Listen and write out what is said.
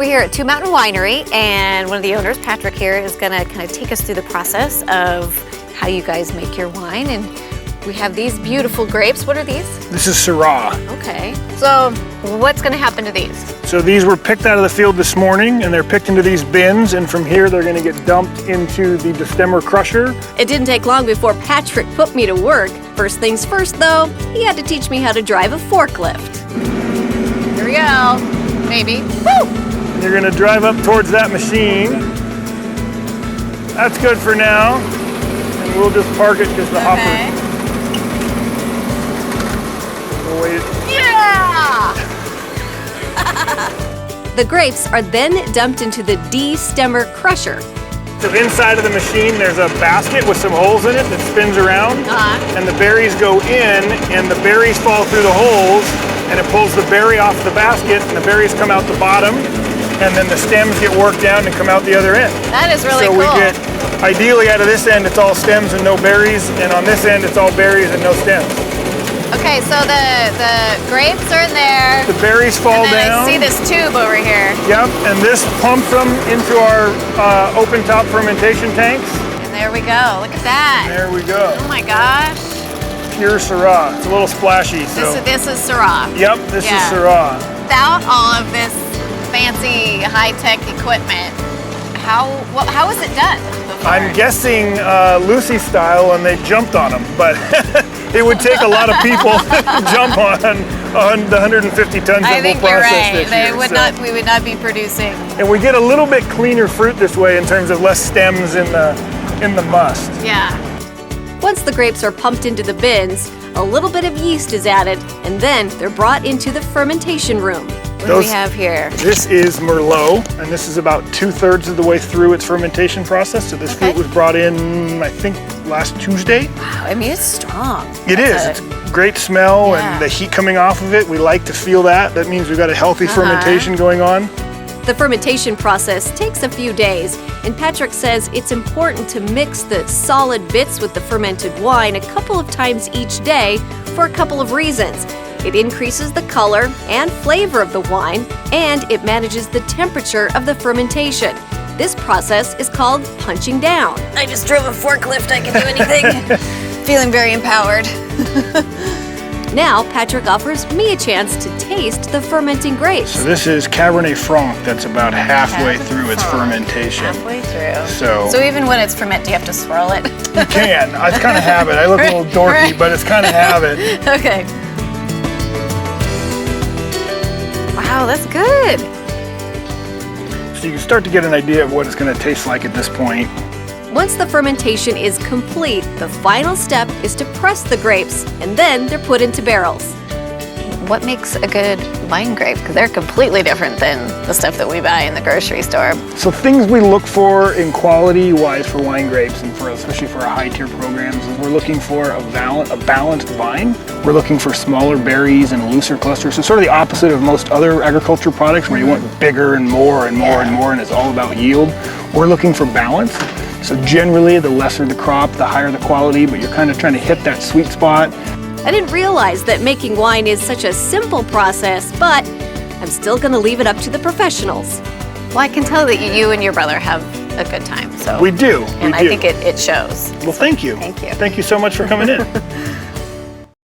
We're here at Two Mountain Winery, and one of the owners, Patrick here, is gonna kind of take us through the process of how you guys make your wine. And we have these beautiful grapes. What are these? This is Syrah. Okay. So what's gonna happen to these? So these were picked out of the field this morning, and they're picked into these bins, and from here they're gonna get dumped into the destemmer crusher. It didn't take long before Patrick put me to work. First things first, though, he had to teach me how to drive a forklift. Here we go. Maybe. Woo! And you're gonna drive up towards that machine. That's good for now. And we'll just park it because the hopper. We'll wait. Yeah! The grapes are then dumped into the destemmer crusher. So inside of the machine there's a basket with some holes in it that spins around. And the berries go in, and the berries fall through the holes, and it pulls the berry off the basket, and the berries come out the bottom, and then the stems get worked down and come out the other end. That is really so cool. So we get, ideally out of this end it's all stems and no berries, and on this end it's all berries and no stems. Okay, so the grapes are in there. The berries fall and then down. I see this tube over here. Yep, and this pumps them into our open top fermentation tanks. And there we go, look at that. And there we go. Oh my gosh. Pure Syrah. It's a little splashy. So. This is Syrah. Yep, this is Syrah. Without all of this fancy high-tech equipment, how is it done before? I'm guessing Lucy style, and they jumped on them, but it would take a lot of people to jump on the 150 tons that I think we'll you're process right. this year. We would not be producing. And we get a little bit cleaner fruit this way in terms of less stems in the must. Yeah. Once the grapes are pumped into the bins, a little bit of yeast is added, and then they're brought into the fermentation room. What do we have here? This is Merlot, and this is about 2/3 of the way through its fermentation process. So this fruit was brought in, I think, last Tuesday. Wow, I mean, it's strong. It is. It's great smell, and the heat coming off of it, we like to feel that. That means we've got a healthy fermentation going on. The fermentation process takes a few days, and Patrick says it's important to mix the solid bits with the fermented wine a couple of times each day for a couple of reasons. It increases the color and flavor of the wine, and it manages the temperature of the fermentation. This process is called punching down. I just drove a forklift, I can do anything. Feeling very empowered. Now, Patrick offers me a chance to taste the fermenting grapes. So this is Cabernet Franc that's about halfway through its fermentation. Halfway through. So even when it's fermented, do you have to swirl it? You can. It's kind of habit. I look a little dorky, but it's kind of habit. Okay. Wow, that's good. So you can start to get an idea of what it's going to taste like at this point. Once the fermentation is complete, the final step is to press the grapes, and then they're put into barrels. What makes a good wine grape? Because they're completely different than the stuff that we buy in the grocery store. So things we look for in quality-wise for wine grapes, and especially for our high-tier programs, is we're looking for a balanced vine. We're looking for smaller berries and looser clusters. So sort of the opposite of most other agriculture products where you want bigger and more and more and more, and it's all about yield. We're looking for balance. So generally, the lesser the crop, the higher the quality, but you're kind of trying to hit that sweet spot. I didn't realize that making wine is such a simple process, but I'm still going to leave it up to the professionals. Well, I can tell that you and your brother have a good time. So We do. And I think it shows. Well, thank you. Thank you. Thank you so much for coming in.